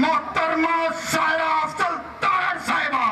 محترمہ سائرہ افضل تارڑ صاحبہ،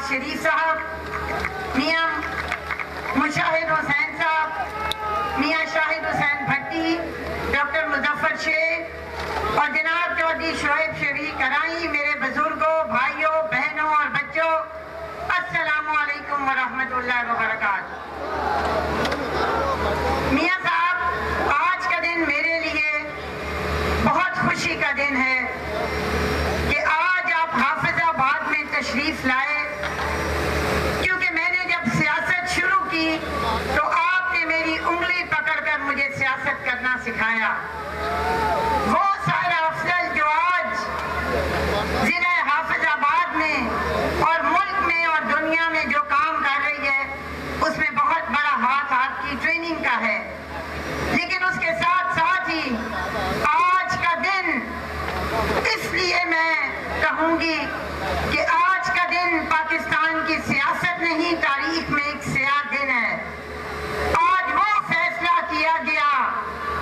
شریف صاحب، میاں مشاہد حسین صاحب، میاں شاہد حسین بھٹی، ڈاکٹر مظفر شیخ اور جناب چودھری شعیب شریف کرائی، میرے بزرگوں، بھائیوں، بہنوں اور بچوں، السلام علیکم ورحمۃ اللہ وبرکاتہ۔ میاں صاحب، آج کا دن میرے لیے بہت خوشی کا دن ہے کہ آج آپ حافظ آباد میں تشریف لائے، تو آپ نے میری انگلی پکڑ کر مجھے سیاست کرنا سکھایا۔ وہ سائرہ افضل جو آج ضلع حافظ آباد میں اور ملک میں اور دنیا میں جو کام کر رہی ہے، اس میں بہت بڑا ہاتھ آپ کی ٹریننگ کا ہے، لیکن اس کے ساتھ ساتھ ہی آج کا دن اس لیے میں کہوں گی کہ آج کا دن پاکستان کی سیاست نہیں، تاریخ میں ایک سیاہ دن ہے۔ آج وہ فیصلہ کیا گیا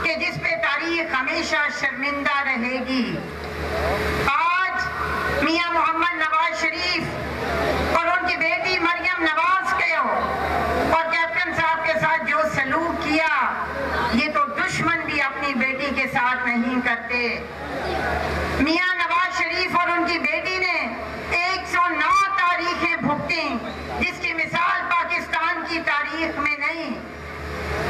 کہ جس پہ تاریخ ہمیشہ شرمندہ رہے گی۔ آج میاں محمد نواز شریف اور ان کی بیٹی مریم نواز اور کیپٹن صاحب کے ساتھ جو سلوک کیا، یہ تو دشمن بھی اپنی بیٹی کے ساتھ نہیں کرتے۔ میاں نواز شریف اور ان کی بیٹی نے 109 تاریخیں بھگتیں، جس کی مثال پاکستان کی تاریخ میں نہیں۔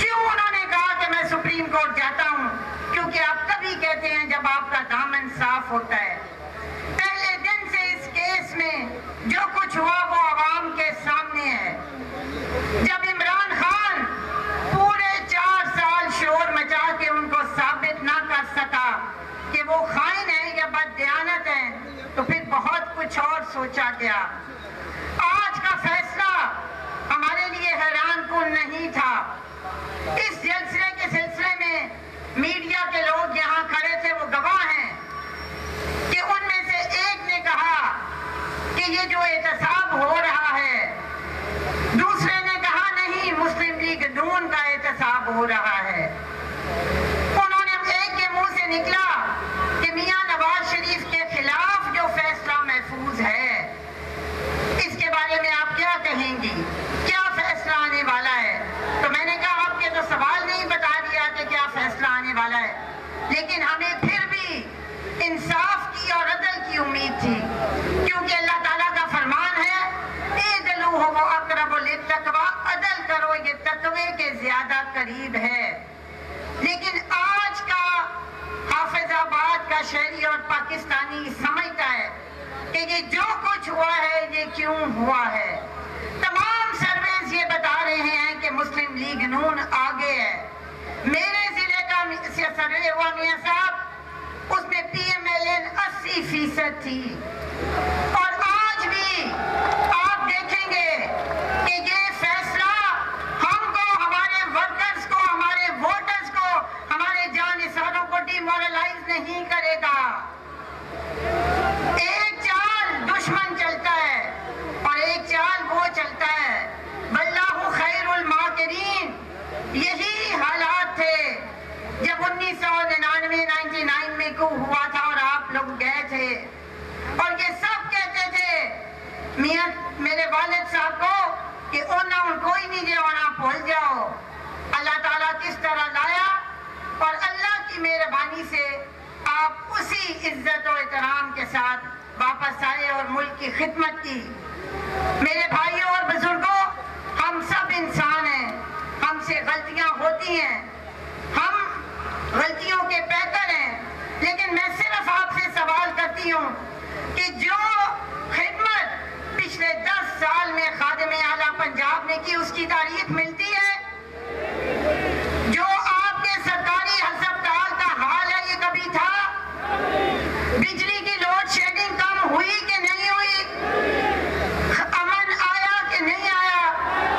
کیوں انہوں نے کہا کہ میں سپریم کورٹ جاتا ہوں؟ کیونکہ آپ تبھی کہتے ہیں جب آپ کا دامن صاف ہوتا ہے۔ پہلے دن سے اس کیس میں جو کچھ ہوا وہ عوام کے سامنے ہے۔ جب عمران خان پورے 4 سال شور مچا کے ان کو ثابت نہ کر سکا کہ وہ خائن ہے یا بددیانت ہے، تو پھر بہت کچھ اور سوچا گیا۔ آج کا فیصلہ ہمارے لیے حیران کن نہیں تھا۔ اس جلسے کے سلسلے میں میڈیا کے لوگ یہاں کھڑے تھے، وہ گواہ ہیں کہ ان میں سے ایک نے کہا کہ یہ جو احتساب ہو رہا ہے، دوسرے نے کہا نہیں، مسلم لیگ نون کا احتساب ہو رہا ہے۔ انہوں نے ایک کے منہ سے نکلا کہ میاں نواز شریف کے خلاف جو فیصلہ محفوظ ہے، اس کے بارے میں آپ کیا کہیں گی؟ کیا فیصلہ آنے والا ہے؟ تو میں نے کہا آپ کے تو سوال نہیں بتا دیا کہ کیا فیصلہ آنے والا ہے، لیکن ہمیں پھر بھی انصاف کی اور عدل کی امید تھی، کیونکہ اللہ تعالیٰ کا فرمان ہے اعدلوا هو اقرب للتقوی، عدل کرو، یہ تقوی کے زیادہ قریب ہے۔ لیکن آج کا حافظ آباد کا شہری اور پاکستانی سمجھتا ہے کہ یہ جو کچھ ہوا ہے یہ کیوں ہوا ہے۔ تمام سرویز یہ بتا رہے ہیں کہ مسلم لیگ نون آگے ہے۔ میرے ضلع کا سروے ہوا میاں صاحب، اس میں پی ایم ایل این 80% تھی، اور آج بھی آپ دیکھیں گے کہ یہ فیصلہ ہم کو، ہمارے ورکرز کو، ہمارے ووٹرز کو، ہمارے جانثاروں کو ڈی مورلائز نہیں کرے گا۔ ایک چال دشمن چلتا ہے اور ایک چال وہ چلتا ہے، واللہ خیر الماکرین۔ یہی حالات تھے جب 1999 میں کو ہوا تھا اور آپ لوگ گئے تھے، اور یہ سب کہتے تھے میاں میرے والد صاحب کو کہ کوئی نہیں جانا، بھول جاؤ۔ اللہ تعالیٰ کس طرح لایا، اور اللہ کی مہربانی سے آپ اسی عزت و احترام کے ساتھ واپس آئے اور ملک کی خدمت کی۔ میرے بھائیوں اور بزرگوں، ہم سب انسان ہیں، ہم سے غلطیاں ہوتی ہیں، ہم غلطیوں کے پیکر ہیں، لیکن میں صرف آپ سے سوال کرتی ہوں کہ جو خدمت پچھلے 10 سال میں خادم اعلیٰ پنجاب نے کی اس کی تعریف ملتی ہے؟ جو آپ کے سرکاری ہسپتال کا حال ہے یہ کبھی تھا؟ بجلی کی لوڈ شیڈنگ کم ہوئی کہ نہیں ہوئی؟ امن آیا کہ نہیں آیا؟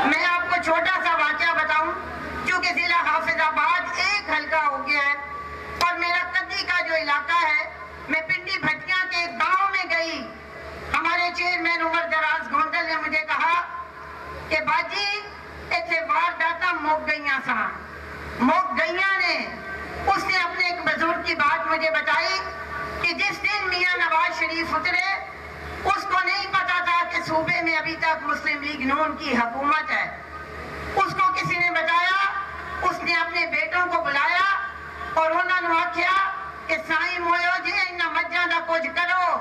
میں آپ کو چھوٹا سا واقعہ بتاؤں، کیونکہ ضلع حافظ آباد ایک حلقہ ہو گیا ہے اور میرا کدی کا جو علاقہ ہے، میں پنڈی بھٹیاں کے ایک گاؤں میں گئی۔ ہمارے چیئرمین عمر دراز گونڈل نے مجھے کہا کہ باجی ایتھے وارداتاں مک گئیاں ساں، مک گئیاں نے۔ اس نے اپنے ایک بزرگ کی بات مجھے بتائی کہ جس دن میاں نواز شریف اترے اس کو نہیں پتا تھا کہ صوبے میں ابھی تک مسلم لیگ نون کی حکومت ہے۔ اس کو کسی نے بتایا، اس نے اپنے بیٹوں کو بلایا اور انہوں نے آکھیا کہ سائیں مویو جی انہاں مجھاں دا کچھ کرو،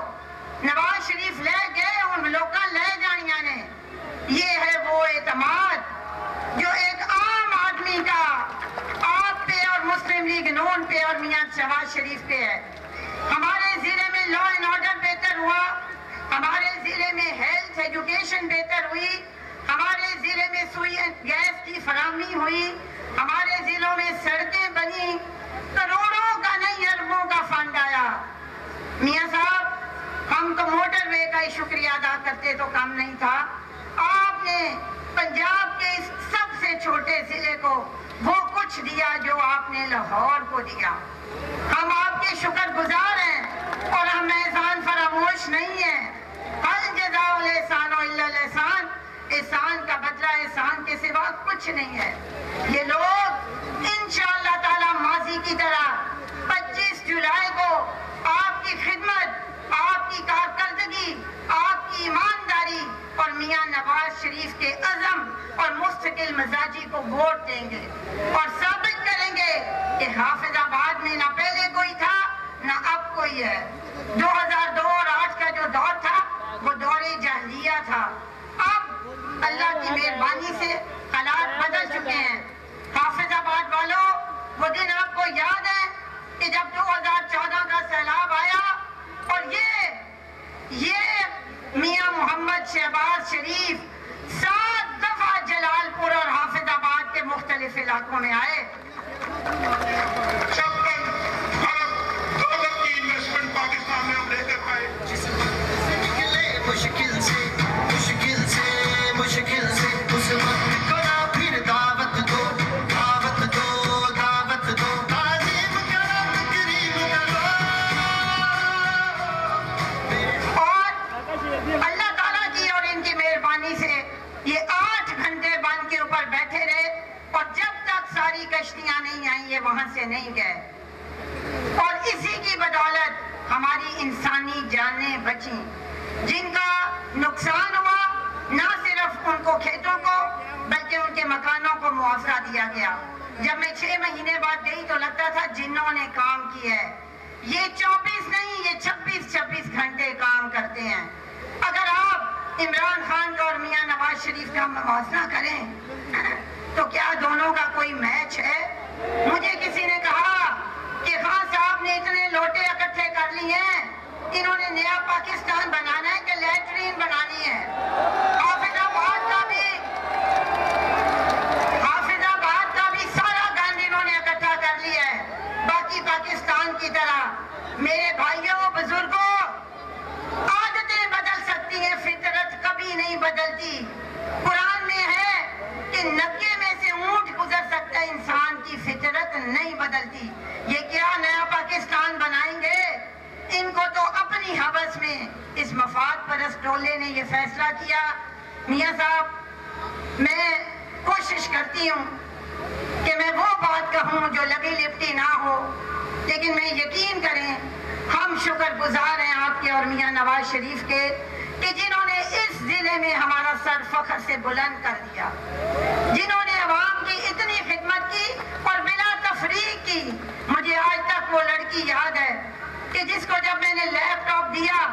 نواز شریف لے گئے ان لوکاں لے جانیاں نے۔ یہ ہے وہ اعتماد جو ایک عام آدمی کا آپ پہ اور مسلم لیگ نون پہ اور میاں شہباز شریف پہ ہے۔ ہمارے ضلع میں لا اینڈ آرڈر بہتر ہوا، ہمارے ضلع میں ہیلتھ ایجوکیشن بہتر ہوئی، ہمارے ضلع میں سوئی گیس کی فراہمی ہوئی، ہمارے ضلعوں میں سڑکیں بنی، کروڑوں کا نہیں اربوں کا فنڈ آیا۔ میاں صاحب ہم تو موٹر وے کا ہی شکریہ ادا کرتے تو کم نہیں تھا، آپ نے پنجاب کے اس سب سے چھوٹے ضلع کو وہ کچھ دیا جو آپ نے لاہور کو دیا۔ ہم آپ کے شکر گزار ہیں اور ہم احسان فراموش نہیں ہیں۔ ہل جزاء الاحسان الا الاحسان، احسان کا بدلہ احسان کے سوا کچھ نہیں ہے۔ یہ لوگ انشاءاللہ تعالی ماضی کی طرح 25 جولائی کو آپ کی خدمت، آپ کی کارکردگی، آپ کی ایمانداری اور میاں نواز شریف کے عزم اور مستقل مزاجی کو ووٹ دیں گے اور ثابت کریں گے کہ حافظ آباد میں نہ پہلے کوئی تھا نہ اب کوئی ہے۔ 2002 اور آج کا جو دور تھا وہ دور جاہلیہ تھا، اب اللہ کی مہربانی سے حالات بدل چکے ہیں۔ حافظ آباد والوں، وہ دن آپ کو یاد ہے کہ جب 2014 کا سیلاب آیا اور یہ میاں محمد شہباز شریف 7 دفعہ جلال پور اور حافظ آباد کے مختلف علاقوں میں آئے۔ دولت کی انویسٹمنٹ پاکستان میں ہم لے کر آئے۔ مشکل سے اس وقت کو نہ پھر دعوت دو، دعوت دو، دعوت دو، تعظیم کرو، تکریم کرو۔ اور اللہ تعالیٰ کی اور ان کی مہربانی سے یہ 8 گھنٹے بند کے اوپر بیٹھے رہے اور جب تک ساری کشتیاں نہیں آئیں یہ وہاں سے نہیں گئے، اور اسی کی بدولت ہماری انسانی جانیں بچیں۔ جن کا نقصان ہوا نہ صرف ان کو کھیتوں کو بلکہ ان کے مکانوں کو معاوضہ دیا گیا۔ جب میں 6 مہینے بعد گئی تو لگتا تھا جنوں نے کام کیا ہے۔ یہ 24 نہیں، یہ 26 گھنٹے کام کرتے ہیں۔ اگر آپ عمران خان کا اور میاں نواز شریف کا موازنہ کریں تو کیا دونوں کا کوئی میچ ہے؟ مجھے کسی نے کہا کہ خان صاحب نے اتنے لوٹے اکٹھے کر لیے ہیں، انہوں نے نیا پاکستان بنانا ہے کہ لیٹرین بنانی ہے؟ حافظ آباد کا بھی سارا گند انہوں نے اکٹھا کر لیا ہے۔ باقی پاکستان کی طرح میرے بھائیوں بزرگوں، عادتیں بدل سکتی ہیں، فطرت کبھی نہیں بدلتی۔ قرآن میں ہے کہ 90 میں سے اونٹ گزر سکتا ہے، انسان کی فطرت نہیں بدلتی۔ یہ کیا نیا پاکستان بنائیں گے؟ ان کو تو اپنی حوث میں اس مفاد پرست ٹولے نے یہ فیصلہ کیا۔ میاں صاحب میں کوشش کرتی ہوں کہ میں وہ بات کہوں جو لگی لپٹی نہ ہو، لیکن میں یقین کریں ہم شکر گزار ہیں آپ کے اور میاں نواز شریف کے کہ جنہوں نے اس ضلع میں ہمارا سر فخر سے بلند کر دیا، جنہوں نے عوام کی اتنی خدمت کی اور بلا تفریق کی۔ مجھے آج تک وہ لڑکی یاد ہے کہ جس کو جب میں نے لیپ ٹاپ دیا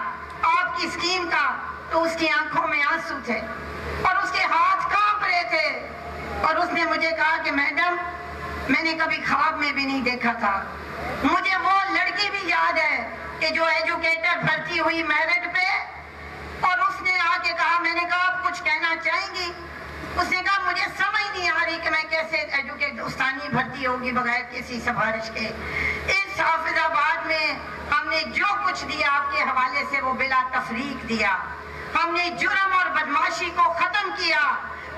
آپ کی اسکیم کا تو اس کی آنکھوں میں آنسو تھے اور اس کے ہاتھ کانپ رہے تھے، اور اس نے مجھے کہا کہ میڈم میں نے کبھی خواب میں بھی نہیں دیکھا تھا. مجھے وہ لڑکی بھی یاد ہے کہ جو ایجوکیٹر بھرتی ہوئی میرٹ پہ، اور اس نے آ کے کہا، میں نے کہا آپ کچھ کہنا چاہیں گی؟ اس نے کہا مجھے سمجھ نہیں آ رہی کہ میں کیسے استانی بھرتی ہوگی بغیر کسی سفارش کے. اس حافظ آباد میں ہم نے جو کچھ دیا آپ کے حوالے سے وہ بلا تفریق دیا. ہم نے جرم اور بدماشی کو ختم کیا.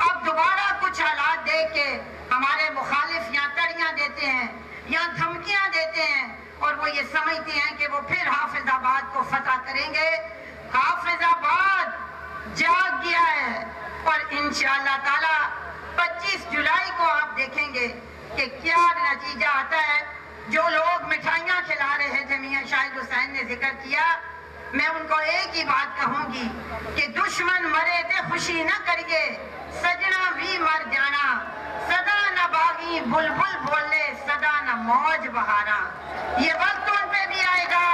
اب دوبارہ کچھ حالات دیکھ کے ہمارے مخالف یا تڑیاں دیتے ہیں یا دھمکیاں دیتے ہیں، اور وہ یہ سمجھتے ہیں کہ وہ پھر حافظ آباد کو فتح کریں گے. حافظ آباد جاگ گیا ہے، اور انشاءاللہ تعالی 25 جولائی کو آپ دیکھیں گے کہ کیا نتیجہ آتا ہے. جو لوگ مٹھائیاں کھلا رہے تھے، میاں شاہد حسین نے ذکر کیا، میں ان کو ایک ہی بات کہوں گی کہ دشمن مرے تھے خوشی نہ کریے، سجنا بھی مر جانا، صدا نہ باغی بلبل بولے، صدا نہ موج بہارا. یہ وقت ان پہ بھی آئے گا.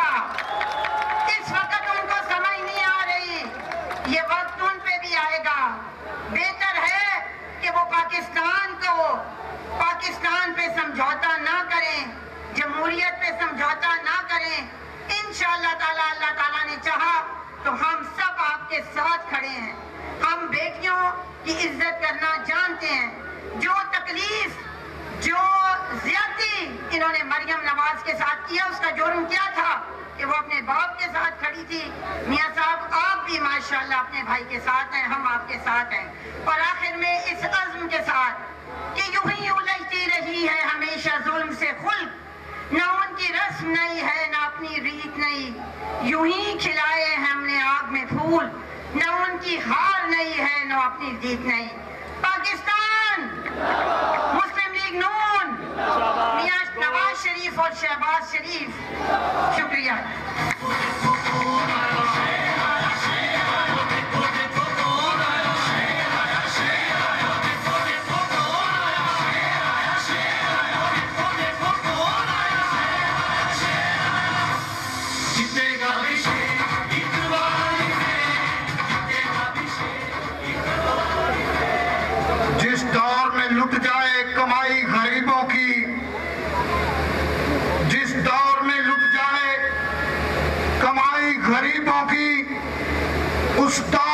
اس وقت ان کو سمجھ نہیں آ رہی، یہ وقت ان پہ بھی آئے گا. بہتر ہے کہ وہ پاکستان پہ سمجھوتا نہ کریں، جمہوریت پہ سمجھوتا نہ کریں. انشاءاللہ تعالی اللہ تعالیٰ نے چاہا تو ہم سب آپ کے ساتھ کھڑے ہیں. ہم بیٹیوں کی عزت کرنا جانتے ہیں. جو تکلیف، جو زیادتی انہوں نے مریم نواز کے ساتھ کیا، اس کا جرم کیا تھا کہ وہ اپنے باپ کے ساتھ کھڑی تھی. میاں صاحب آپ بھی ماشاءاللہ اپنے بھائی کے ساتھ ہیں، ہم آپ کے ساتھ ہیں. اور آخر میں اس عزم کے ساتھ کہ یوں ہی الجھتی رہی ہے ہمیشہ ظلم سے خلق، نہ ان کی رسم نہیں ہے نہ اپنی ریت نہیں، یوں ہی کھلائے ہیں ہم نے آگ میں پھول، نہ ان کی ہار نہیں ہے نہ اپنی جیت نہیں. پاکستان، مسلم لیگ نون، میاں نواز شریف اور شہباز شریف. شکریہ. جس دور میں لٹ جائے کمائی غریبوں کی، جس دور میں لٹ جائے کمائی غریبوں کی، اس دور